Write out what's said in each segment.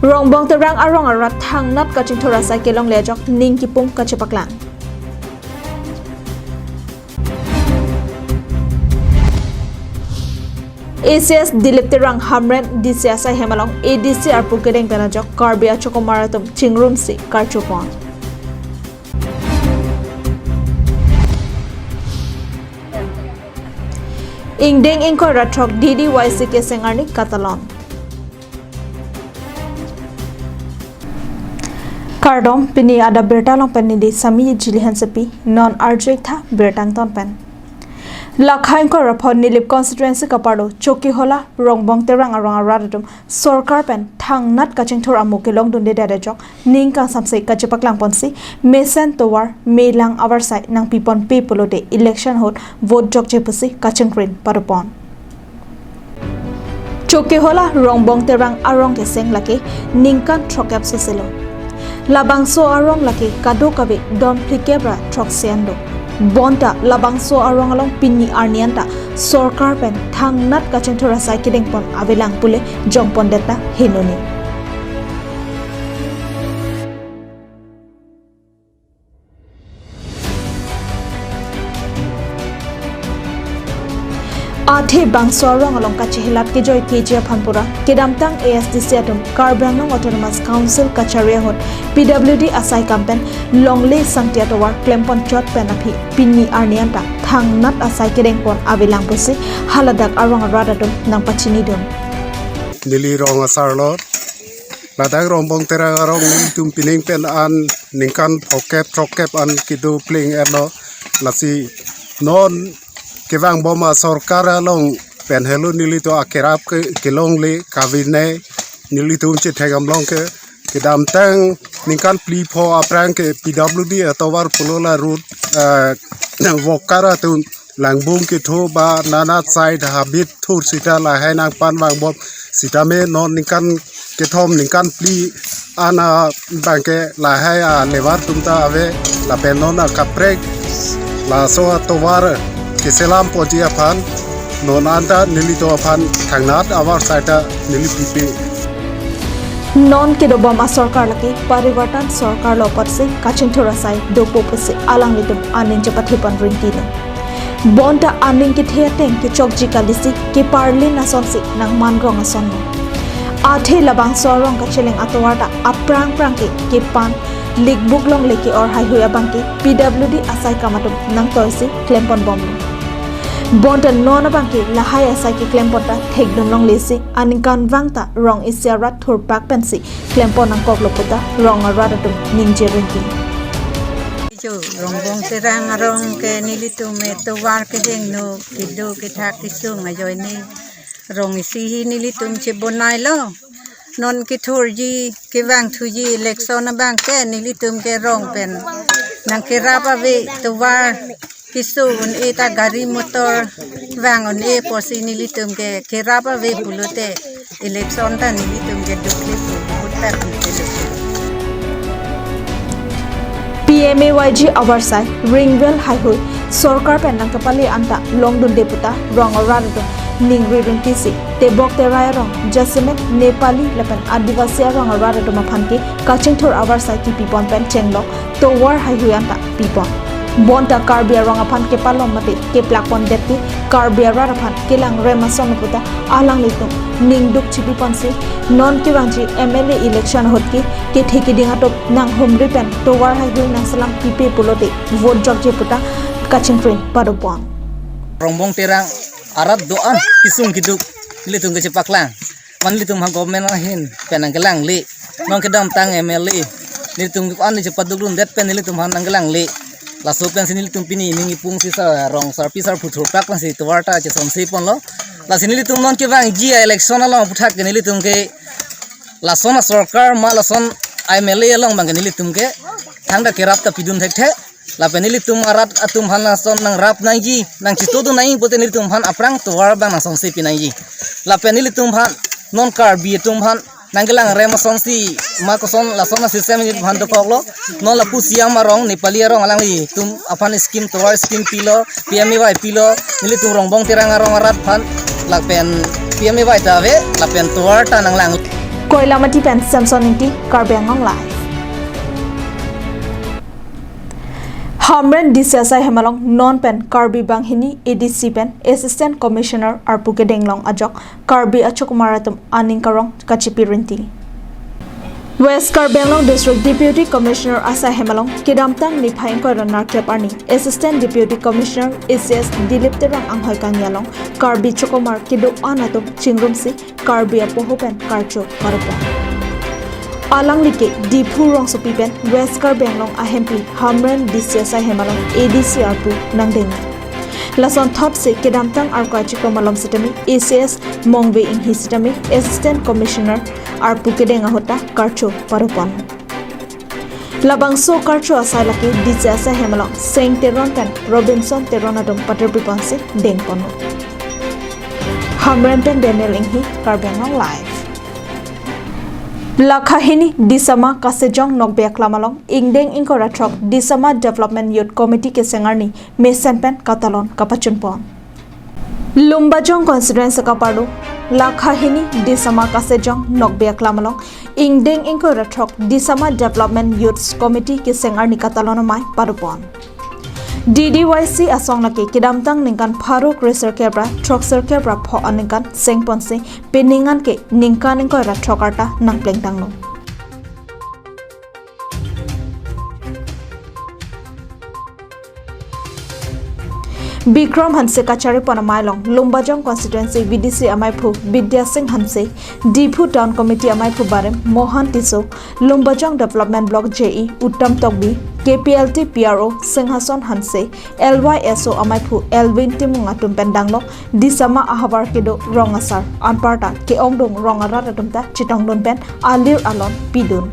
Rongbong terang arong arat thang nat kaching thora sai kelong lejok ning kipung kachepaklang. ACS Dilip terang hamren DCSI hemalong ADC arpu kedeng penajok karbia chokomaratum chingrum si karchupon. Ingdeng ingko ratrok DDYC ke sengarni Catalan. Kardom pini ada Abirta long pen di sami jilihan sepi non arjek tha bertang ton pen. Lakhain ko rapon nilip constituency kaparo choki hola rongbong terang arong aradum sorkar pen thang nat kaching thor amu ke long dunde dada jok ning kang samsei kachepaklang ponsi mesen towar melang awarsai nang pipon pe polode election hot vote jok jepusi kaching krin parupon. Choki hola rongbong terang arong ke seng lake ningkan trokap seselo. Labangso arong laki kado kabe don plikebra troksiando. Bonta labangso arong along pinni arnianta sorkar pen thang nat kacheng thora sai kideng pon abelang pule jongpon deta hinoni. Athe bangso arong along kachihilat ke joy KJ Phanpura kedamtang ASDC atum Karbanong Autonomous Council Kacharia hot PWD asai campaign longle sangtia towar klempon chot penapi pinni arnianta thang nat asai kedeng pon abelang pusi haladak arong radadum nang pachini dum nili rong asarlot ladak rombong terang arong tum pining pen an ningkan phokep trokep an kidu pling elo lasi non kevang boma sorkar along pen helu nili to akerap ke kelong le kavine nili to unche thegam long ke kedam tang ningkan pli pho aprang ke PWD atawar pulola route vokara tu langbung ke tho ba nanat side habit thur sita la hai nang pan wang bom sita me non ningkan ke thom ningkan pli ana bangke la hai a levar tumta ave la penona kaprek la so atawar keselam pojia pan nonanda nilito pan thangnat awar saita nili pipi non ke dobam asarkar laki parivartan sarkar lopat se kaching thora sai dopo pese alang litum anin chapathe pan ringtino bonta aning ke theateng ke chokji kalisi ke parlin ason se nang mangrong ason athe labang sorong ka cheleng atwarta aprang prang ke pan ligbuk long leke or hai hoya bangke PWD asai kamatum nang toisi klempon bom bonta nona bangke lahai asai ke klemponta thekdom long lesi aninkan wangta rong isiarat thur pak pensi klempon nang kok loputa rong aratum ningje rinki jo rongbong terang arong ke nilitu me towar ke dengno kido ke thak kisung ajoy ni rong isi nilitum che bonai lo non ke thorji ke wang thuji election na bang ke nilitum ke rong pen nang ke rapa ve towar kisu un eta gari motor wang on e posi nilitum ke rapa ve bulute election ta nilitum ke dukli putar PMAYG awarsai ringwell highway sorkar pen nang kapali anta longdun deputa rong aratum ningri ringtisi tebok terai rong jasmet nepali lepen adivasi rong aratum aphanke kaching thor awarsai ki pipon pen chenglok towar highway anta pipon bonta karbia rong aphan ke palom mate ke plakon detti karbia raphan kelang remason puta alang litum ningduk chipi ponsi non ki wangji MLA election hotki ke theki dingatop nang homri pen towar highway nang salam pipe pulote vote jok je puta kaching train padopon rongbong terang arat doan kisung kiduk litung ke cepaklang man litung ha government ahin penang kelang li non kedam tang MLA litung an ni cepat dulun det pen litung han nang kelang li la so pen sinil tum pini ningi pung si sa rong sar pisar puthur pak pan si twarta che som si pon lo la sinil tum non ke wang ji election along puthak ke nili tum ke la sona sarkar ma la son MLA along bang ke nili tum ke thangda ke rap ta pidun thek the la penili tum arat atum han la son nang rap nang ji nang chito du nai pote nili tum han aprang twar bang na som si pinai ji la penili tum han non kar bi tum han nanggelang remason si makoson la sona system ni bhan to koklo non la pusiang marong nepali arong alang li tum apan skim towar skim pilo PMAY pilo nili tum rongbong terang arong arat phan la pen PMAY tave la pen towar ta nang lang Koilamati pen Samson inti Karbi Anglong live. Hamren Disasai Hemalong non pen Karbi Banghini ADC pen Assistant Commissioner Arpuke Denglong Ajok Karbi Achokumaratum Aninkarong Kachipirinti. West Karbenglong District Deputy Commissioner Asa Hemalong Kidamtang Niphain Koron Narkeparni Assistant Deputy Commissioner ACS Dilip Terang Anghoy Kangyalong Karbi Chokomar Kido Anatum Chingrumsi Karbi Apohopen Karcho Marupa Alang Like Dipu Rong Sopipen West Karbenglong Ahempi Hamren Disasa Hemalong ADC Arpu Nangdeng Lason Thop se Kidamtang Arkachi Komalom Sitami ACS Mongwe in Hisitami Assistant Commissioner Arpu Kedeng Ahota Karcho Parupon Labangso Karcho Asalaki Disasa Hemalong Saint Teron Pen Robinson Teronadom Paterpiponse Dengpono Hamrenten Daniel Inghi Karbenong Live Lakhahini Disama Kasejong Nokbeak Lamalong Ingdeng Inkoratrok Disama Development Youth Committee ke Sengarni Mesenpen Katalon Kapachunpon Lumbajong Constituency Kapardo Lakhahini Disama Kasejong Nokbeak Lamalong Ingdeng Inkoratrok Disama Development Youth Committee ke Sengarni Katalonamai Parupon DDYC asong laki kidamtang ningkan Faruk Racer Kebra Troxer Kebra pho aningkan Sengponse peningan ke ningkan ningko ra trokarta nang plengtang no Bikram Hanse Kachari Panamailong Lumbajong Constituency VDC Amaipu Vidya Singh Hanse Dipu Town Committee Amaipu Barem Mohan Tiso Lumbajong Development Block JE Uttam Tokbi KPLT PRO Singhason Hanse LYSO Amaipu Elvin Timungatum Pendanglo Disama Ahabar Kedo Rongasar Anparta Ke Ongdong Rongarata Tumta Chitongdon Pen Alir Alon Pidun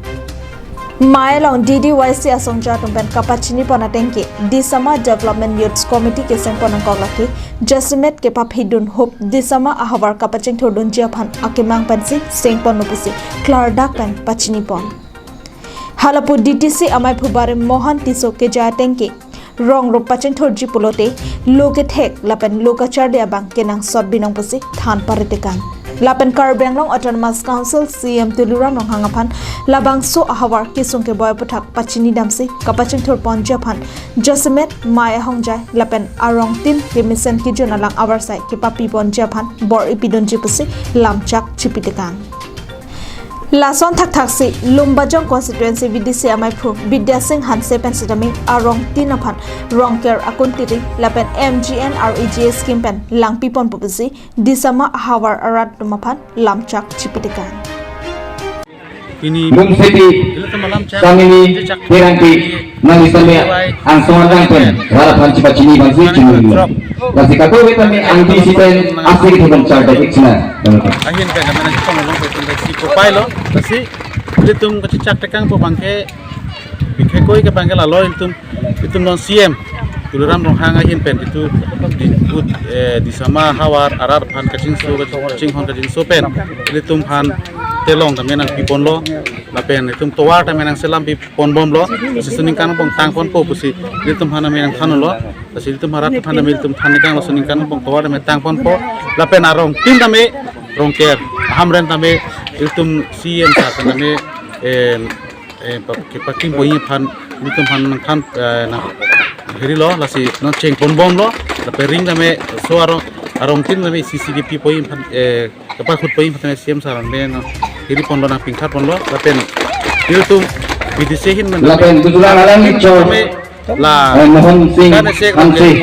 Maelong DDYC Asongja Tumpen Kapachini Ponatengke Disama Development Youth Committee ke Sengponang Koglaki Jasimet ke Paphidun Hope Disama Ahavar Kapaching Thodun Jiaphan Akimang Pensi Sengpon Nupisi Clardak Pen Pachini Pon Halapu DTC Amai Phubare Mohan Tiso ke Jatengke Rong Rup Paching Thorji Pulote Loke Thek Lapen Lokachar de Abang Kenang Sot Binong Pusi Than Paritekan Lapen Karbenglong Autonomous Council CM Tuluram Nong Hangapan Labangso Ahawar Kisungke Boy Putak Pachini Damsi Kapaching Thurpon Japan Josimet Maya Hongjai Lapen Arong Tin Kimisen Kijon Alang Awarsai Kipapi Bon Japan Bor Ipidon Jipusi Lamchak Chipitekan Lason Thak Thaksi Lumbajong Constituency VDC Amaipu Vidya Singh Hanse Pensitami Arong Tinapan Rongker Akuntiri Lapen MGN REGA Scheme Pen Langpipon Pupusi Disama Hawar Arad Dumapan Lamchak Chipitikan Lum City Samini Piranti Mangisame ang sumadang pen harapan Cipacini Bansi Cimulu kasi kato kami ang disiten asli kita charta iksna angin ka naman ang pangulong ko si Popilo kasi litum kacicak tekang po bangke bikhe koi ke bangke lalo itum non CM tuluram rong hanga hin pen itu di sama hawar arar pan kacing hon kacing so pen litum han telong kami nang pipon lo lapen itum towar kami nang selam pipon bom lo susuning kan pong tangpon po pusi itum hana kami nang thano lo kasi itum harat hana kami itum thanikang lo suning kan pong towar kami tangpon po lapen arong tin kami rong ker hamren kami itum CM sa kami paking boyi pan itum han nang than na heri lo lasi non cheng pon bom lo lapen ring kami so arong tin kami CCTV boyi pan kapag khut boyi pan CM sa men hiri pon lo na pingkhat pon lo lapen itum bidisehin men lapen tujulan alam itu la Mohan Singh Hanse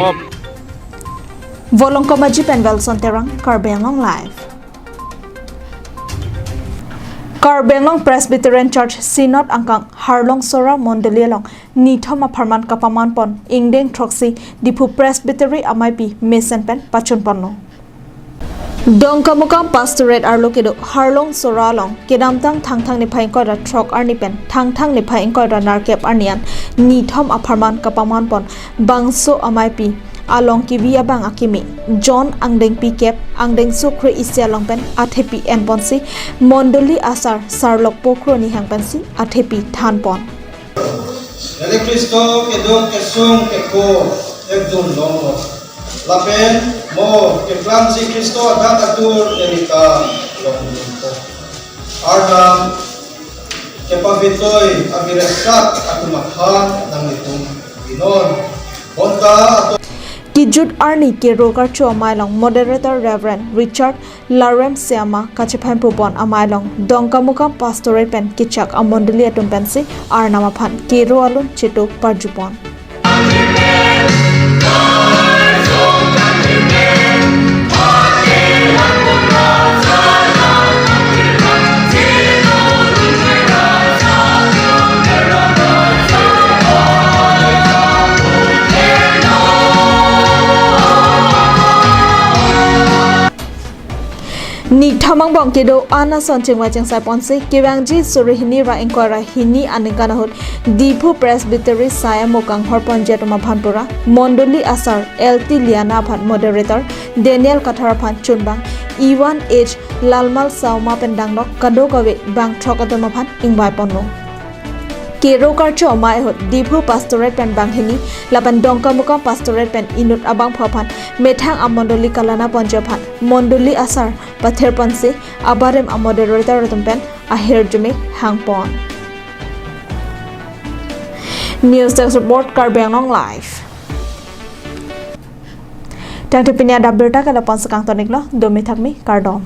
Volong Komaji Penvel Sonterang Karbenglong Live Karbenglong Presbyterian Church Synod Angkang Harlong Sora Mondelialong Nithoma Parman Kapaman Pon Ingdeng Troxy Dipu Presbytery Amaipi Mesenpen Pachunponno Dongkamukam Pastorate Arlokido Harlong Soralong Kidamtang Thangthang ni Phaing Koira Trok Arnipen Thangthang ni Phaing Koira Narkep Arnian Nithom Aparman Kapaman Pon Bangso Amaipi Along Kibi Abang Akimi John Angdeng Pikep Angdeng Sukre Isya Longpen Athepi Enponsi Mondoli Asar Sarlok Pokro ni Hangpensi Athepi Thanpon Ele Cristo que dom que sung que ko ekdum longo lapen mo que plan si Cristo ada atur elika longo Adap kepavitoy Abirta atumakhan ng itong Ginon. Bonta Kijut Arni ke rogar cho amailong moderator Reverend Richard Larem Siama kachiphan pupon amailong dongkamuka pastorate pen kichak amondali atum pensi arnama phan ke ro alun cheto parjupon ni thamang bong kedo ana son chingwa chingsai ponsi kewangji surihini ra inquira hini aningana hot dipu presbytery saya mokang horpon jetoma phanpura mondoli asar lt liana phan moderator daniel kathar phan chunbang e1 h lalmal sauma pendang nok kado kawe bang thokatoma phan ingbai ponno Kero karcho omai hot dipu pastorate pen banghini laban dongka muka pastorate pen inut abang phaphan methang amondoli kalana ponjaphan mondoli asar pather panse abarem amoderator pen ahir jume hangpon News Desk Report Karbiangnong Live Tang tepinya Abirta kala pon sekang tonik lo domi thakmi kardom